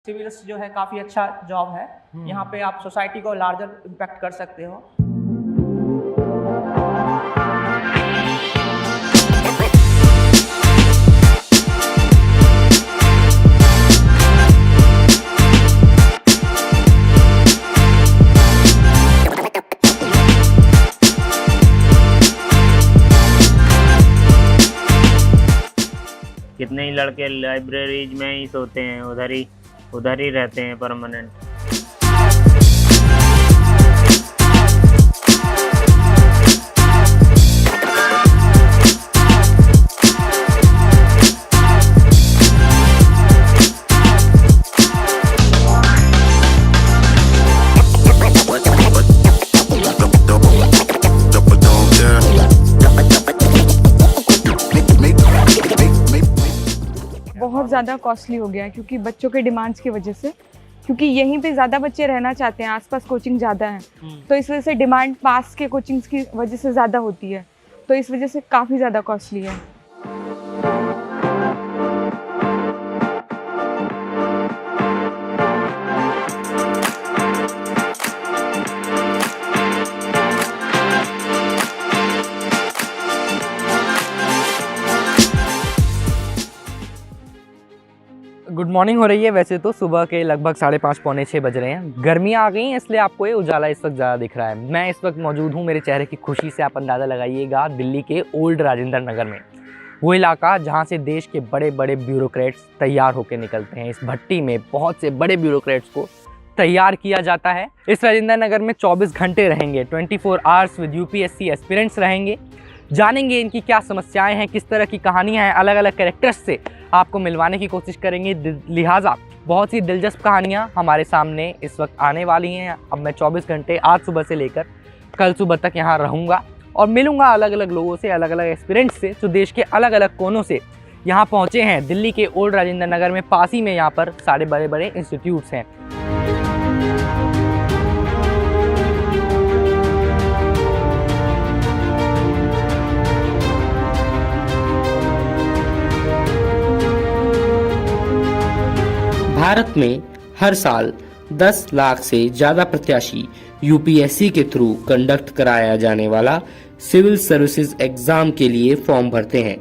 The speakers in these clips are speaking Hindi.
सिविल्स जो है काफ़ी अच्छा जॉब है। यहाँ पे आप सोसाइटी को लार्जर इम्पैक्ट कर सकते हो। कितने ही लड़के लाइब्रेरीज में ही सोते हैं, उधर ही रहते हैं परमानेंट। बहुत ज़्यादा कॉस्टली हो गया है क्योंकि बच्चों के डिमांड्स की वजह से, क्योंकि यहीं पे ज़्यादा बच्चे रहना चाहते हैं, आसपास कोचिंग ज़्यादा है, तो इस वजह से डिमांड पास के कोचिंग्स की वजह से ज़्यादा होती है, तो इस वजह से काफ़ी ज़्यादा कॉस्टली है। गुड मॉर्निंग हो रही है। वैसे तो सुबह के लगभग 5:30 पौने 6 बज रहे हैं। गर्मियाँ आ गई हैं, इसलिए आपको ये उजाला इस वक्त ज़्यादा दिख रहा है। मैं इस वक्त मौजूद हूँ, मेरे चेहरे की खुशी से आप अंदाज़ा लगाइएगा, दिल्ली के ओल्ड राजेंद्र नगर में। वो इलाका जहाँ से देश के बड़े बड़े ब्यूरोक्रेट्स तैयार होकर निकलते हैं। इस भट्टी में बहुत से बड़े ब्यूरोक्रेट्स को तैयार किया जाता है। इस राजेंद्र नगर में 24 घंटे रहेंगे, 24 आवर्स विद यूपीएससी एस्पिरेंट्स रहेंगे। जानेंगे इनकी क्या समस्याएं हैं, किस तरह की कहानियां हैं, अलग अलग कैरेक्टर्स से आपको मिलवाने की कोशिश करेंगे। लिहाजा बहुत सी दिलचस्प कहानियां हमारे सामने इस वक्त आने वाली हैं। अब मैं 24 घंटे आज सुबह से लेकर कल सुबह तक यहाँ रहूँगा और मिलूँगा अलग अलग लोगों से, अलग अलग एक्सपीरियंस से, जो देश के अलग अलग कोनों से यहाँ पहुँचे हैं। दिल्ली के ओल्ड राजेंद्र नगर में पास ही में यहाँ पर सारे बड़े बड़े इंस्टीट्यूट्स हैं। भारत में हर साल 10 लाख से ज़्यादा प्रत्याशी यूपीएससी के थ्रू कंडक्ट कराया जाने वाला सिविल सर्विसेज एग्जाम के लिए फॉर्म भरते हैं,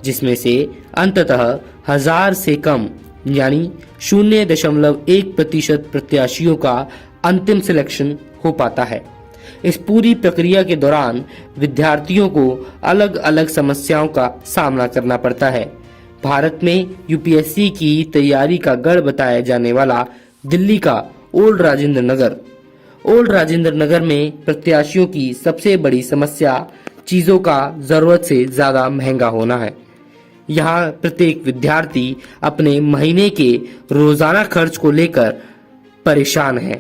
जिसमें से अंततः 1000 से कम यानी 0.1% प्रत्याशियों का अंतिम सिलेक्शन हो पाता है। इस पूरी प्रक्रिया के दौरान विद्यार्थियों को अलग अलग समस्याओं का सामना करना पड़ता है। भारत में यूपीएससी की तैयारी का गढ़ बताया जाने वाला दिल्ली का ओल्ड राजेंद्र नगर। ओल्ड राजेंद्र नगर में प्रत्याशियों की सबसे बड़ी समस्या चीजों का जरूरत से ज्यादा महंगा होना है। यहाँ प्रत्येक विद्यार्थी अपने महीने के रोजाना खर्च को लेकर परेशान है।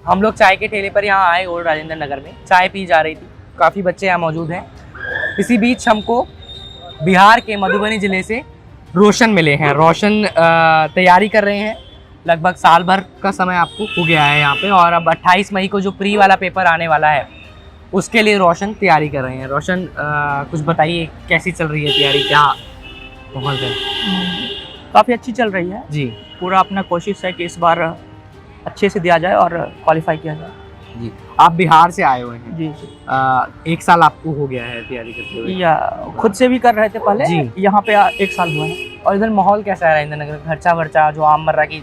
हम लोग चाय के ठेले पर यहाँ आए ओल्ड राजेंद्र नगर में, चाय पी जा रही थी, काफ़ी बच्चे यहाँ मौजूद हैं। इसी बीच हमको बिहार के मधुबनी ज़िले से रोशन मिले हैं। रोशन तैयारी कर रहे हैं, लगभग साल भर का समय आपको हो गया है यहाँ पे, और अब 28 मई को जो प्री वाला पेपर आने वाला है उसके लिए रोशन तैयारी कर रहे हैं। रोशन कुछ बताइए, कैसी चल रही है तैयारी, क्या माहौल है? काफ़ी अच्छी चल रही है जी पूरा अपना कोशिश है कि इस बार अच्छे से दिया जाए और क्वालिफाई किया जाए। जी, आप बिहार से आए हुए हैं जी। 1 साल आपको हो गया है तैयारी करते हुए? या खुद से भी कर रहे थे पहले जी। यहाँ पे 1 साल हुआ है। और इधर माहौल कैसा है राजेंद्र नगर? खर्चा वर्चा जो आममर्रा की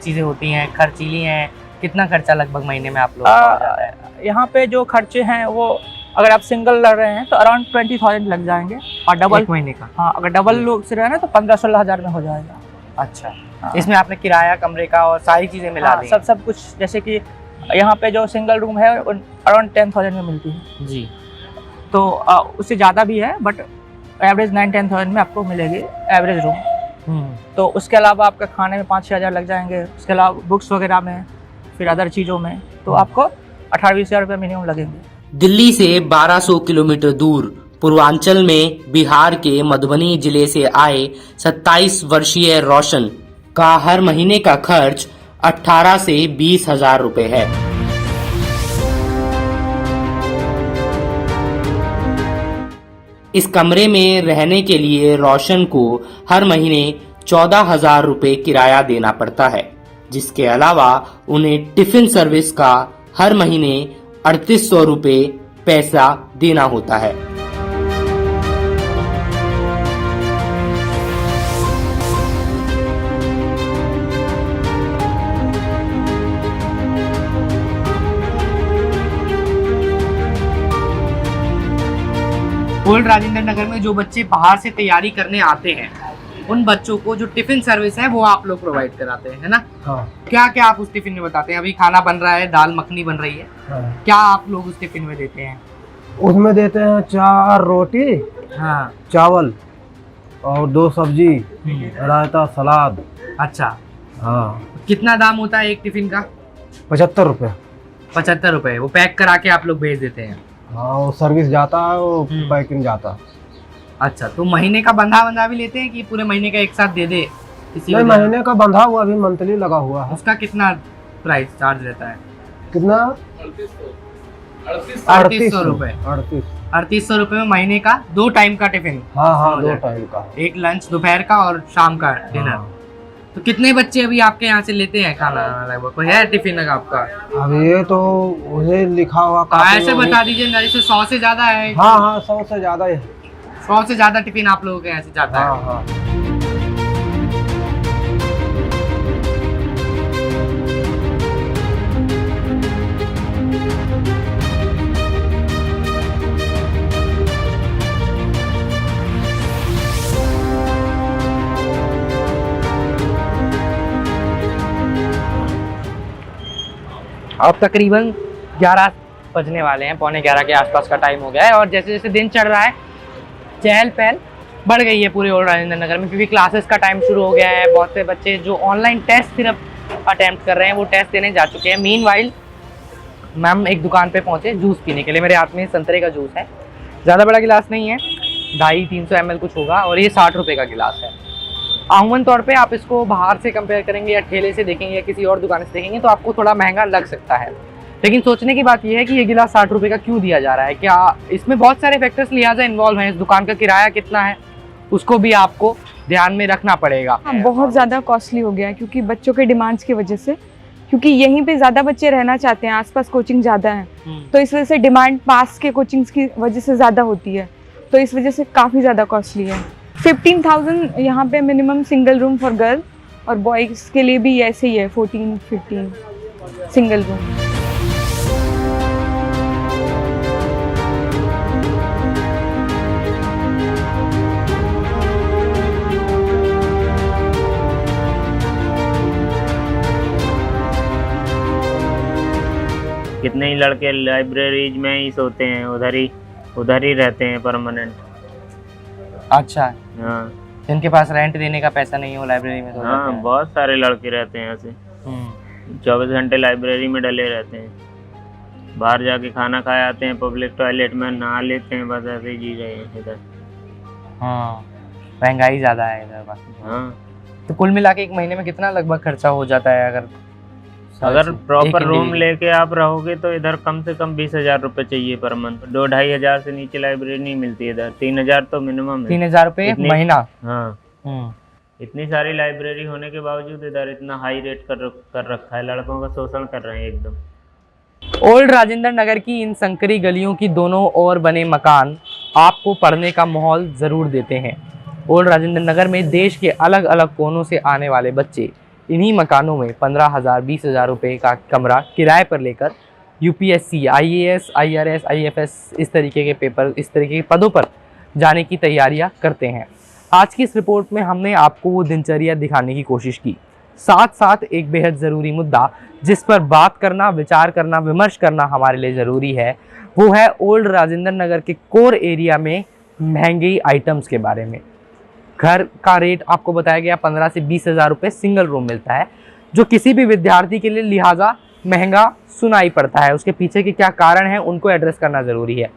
चीज़ें होती हैं, खर्चीली हैं, कितना खर्चा लगभग महीने में आप लोग का हो जाता है? यहाँ पे जो खर्चे हैं वो अगर आप सिंगल लड़ रहे हैं तो अराउंड 20,000 लग जाएंगे, और डबल 1 महीने का? हाँ, अगर डबल लोग से रहे ना तो 15-16 हज़ार में हो जाएगा। अच्छा, हाँ। इसमें आपने किराया कमरे का और सारी चीज़ें मिला हाँ, दी? सब कुछ, जैसे कि यहाँ पे जो सिंगल रूम है अराउंड 10,000 में मिलती है जी। तो उससे ज़्यादा भी है, बट एवरेज 9-10,000 में आपको मिलेगी एवरेज रूम। तो उसके अलावा आपका खाने में 5-6 हज़ार लग जाएंगे, उसके अलावा बुक्स वगैरह में, फिर अदर चीज़ों में तो आपको 18-20 हज़ार रुपये मिनिमम लगेंगे। दिल्ली से 1200 किलोमीटर दूर पूर्वांचल में बिहार के मधुबनी जिले से आए 27 वर्षीय रोशन का हर महीने का खर्च 18 से 20 हजार रुपए है। इस कमरे में रहने के लिए रोशन को हर महीने 14,000 रुपये किराया देना पड़ता है, जिसके अलावा उन्हें टिफिन सर्विस का हर महीने 3800 रुपये पैसा देना होता है। ओल्ड राजेंद्र नगर में जो बच्चे बाहर से तैयारी करने आते हैं, उन बच्चों को जो टिफिन सर्विस है वो आप लोग प्रोवाइड कराते हैं, है ना? हाँ, क्या क्या आप उस टिफिन में बताते हैं? अभी खाना बन रहा है, दाल मखनी बन रही है, हाँ। क्या आप लोग उस टिफिन में देते हैं? उसमें देते हैं 4 रोटी, हाँ, चावल और 2 सब्जी, रायता, सलाद। अच्छा। हाँ, कितना दाम होता है एक टिफिन का? 75 रुपये। 75 रुपए। वो पैक करा के आप लोग भेज देते हैं? हाँ, वो सर्विस जाता है, वो पैकिंग जाता। अच्छा, तो महीने का बंधा भी लेते हैं कि पूरे महीने का एक साथ दे दे किसी नहीं, को? महीने का बंधा हुआ, अभी मंथली लगा हुआ है। उसका कितना प्राइस चार्ज रहता है? कितना? 3800 रुपए। 3800 रुपए में महीने का 2 टाइम का टिफिन। हाँ हाँ, 2 टाइम का। एक लंच दोपहर का और शाम का डिनर। हाँ। तो कितने बच्चे अभी आपके यहाँ से लेते हैं खाना लगभग? कोई है टिफिन का आपका? अब ये तो मुझे लिखा हुआ ऐसे बता दीजिए ना, जैसे 100 से ज्यादा है। हाँ हाँ, 100 से ज्यादा है। 100 से ज्यादा टिफिन आप लोगों के यहाँ से जाता हाँ है? हाँ। अब तकरीबन 11 बजने वाले हैं, 11:15 के आसपास का टाइम हो गया है और जैसे जैसे दिन चढ़ रहा है चहल पहल बढ़ गई है पूरे ओल्ड राजेंद्र नगर में, क्योंकि क्लासेस का टाइम शुरू हो गया है। बहुत से बच्चे जो ऑनलाइन टेस्ट सिर्फ अटेम्प्ट कर रहे हैं वो टेस्ट देने जा चुके हैं। मीनवाइल मैम एक दुकान पे पहुंचे जूस पीने के लिए। मेरे हाथ में संतरे का जूस है, ज़्यादा बड़ा गिलास नहीं है, 250-300 ml कुछ होगा और ये 60 रुपये का गिलास है। आमूमन तौर पे आप इसको बाहर से कंपेयर करेंगे या ठेले से देखेंगे या किसी और दुकान से देखेंगे तो आपको थोड़ा महंगा लग सकता है, लेकिन सोचने की बात यह है कि ये गिलास 60 रुपये का क्यों दिया जा रहा है। क्या इसमें बहुत सारे फैक्टर्स लिहाजा इन्वॉल्व हैं। इस दुकान का किराया कितना है उसको भी आपको ध्यान में रखना पड़ेगा। हाँ, बहुत ज़्यादा कॉस्टली हो गया है क्योंकि बच्चों के डिमांड्स की वजह से, क्योंकि यहीं पे ज़्यादा बच्चे रहना चाहते हैं, आसपास कोचिंग ज़्यादा है, तो इस वजह से डिमांड पास के कोचिंग्स की वजह से ज़्यादा होती है, तो इस वजह से काफ़ी ज़्यादा कॉस्टली है। 15,000 यहाँ पे minimum single room for girl, और बॉयज़ के लिए भी ऐसे ही है 14-15 सिंगल रूम। कितने ही लड़के लाइब्रेरीज में ही सोते हैं, उधर ही रहते हैं परमानेंट। अच्छा, हाँ जिनके पास रेंट देने का पैसा नहीं हो लाइब्रेरी में तो हाँ, रहते हैं। बहुत सारे लड़के रहते हैं ऐसे, 24 घंटे लाइब्रेरी में डले रहते हैं। बाहर जाके खाना खाए आते हैं, पब्लिक टॉयलेट में नहा लेते हैं, बस ऐसे ही जी रहे हैं इधर। हाँ, महंगाई ज़्यादा है इधर बाकी। हाँ, तो कुल मिला के एक महीने में कितना लगभग खर्चा हो जाता है? अगर प्रॉपर एक रूम individual- लेके आप रहोगे तो इधर कम से कम 20,000 रुपये चाहिए पर मंथ। 2-2.5 हजार से नीचे लाइब्रेरी नहीं मिलती इधर। 3,000 तो मिनिमम है। 3,000 रुपये इतनी- महीना। हाँ, इतनी सारी लाइब्रेरी होने के बावजूद इधर इतना हाई रेट कर रखा है। लड़कों का शोषण कर रहे हैं एकदम। ओल्ड राजेंद्र नगर की इन संकरी गलियों की दोनों ओर बने मकान आपको पढ़ने का माहौल ज़रूर देते हैं। ओल्ड राजेंद्र नगर में देश के अलग अलग कोनों से आने वाले बच्चे इन्हीं मकानों में 15,000 20,000 रुपये का कमरा किराए पर लेकर यूपीएससी, IAS, IRS, IFS इस तरीके के पेपर, इस तरीके के पदों पर जाने की तैयारियां करते हैं। आज की इस रिपोर्ट में हमने आपको वो दिनचर्या दिखाने की कोशिश की, साथ साथ एक बेहद ज़रूरी मुद्दा जिस पर बात करना, विचार करना, विमर्श करना हमारे लिए ज़रूरी है, वो है ओल्ड राजेंद्र नगर के कोर एरिया में महंगी आइटम्स के बारे में। घर का रेट आपको बताया गया 15 से 20,000 रुपये सिंगल रूम मिलता है, जो किसी भी विद्यार्थी के लिए लिहाजा महंगा सुनाई पड़ता है। उसके पीछे के क्या कारण हैं उनको एड्रेस करना ज़रूरी है।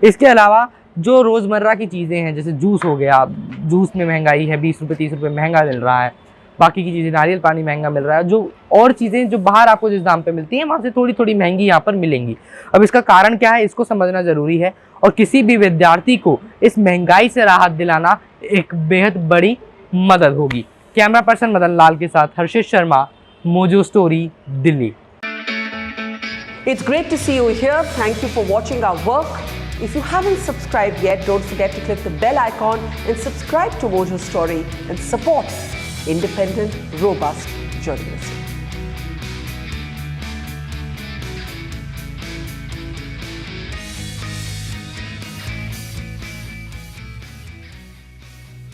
इसके अलावा जो रोज़मर्रा की चीज़ें हैं, जैसे जूस हो गया, जूस में महंगाई है, 20 रुपये 30 रुपये महंगा मिल रहा है। बाकी की चीज़ें, नारियल पानी महंगा मिल रहा है। जो और चीज़ें जो बाहर आपको जिस दाम पे मिलती हैं वहाँ से थोड़ी थोड़ी महंगी यहाँ पर मिलेंगी। अब इसका कारण क्या है, इसको समझना ज़रूरी है और किसी भी विद्यार्थी को इस महंगाई से राहत दिलाना एक बेहद बड़ी मदद होगी। कैमरा पर्सन मदन लाल के साथ Harshit Sharma, Mojo story, Delhi. It's great to see you here. Thank you for watching our work. If you haven't subscribed yet, don't forget to click the bell icon and subscribe to Mojo Story and support independent, robust journalism.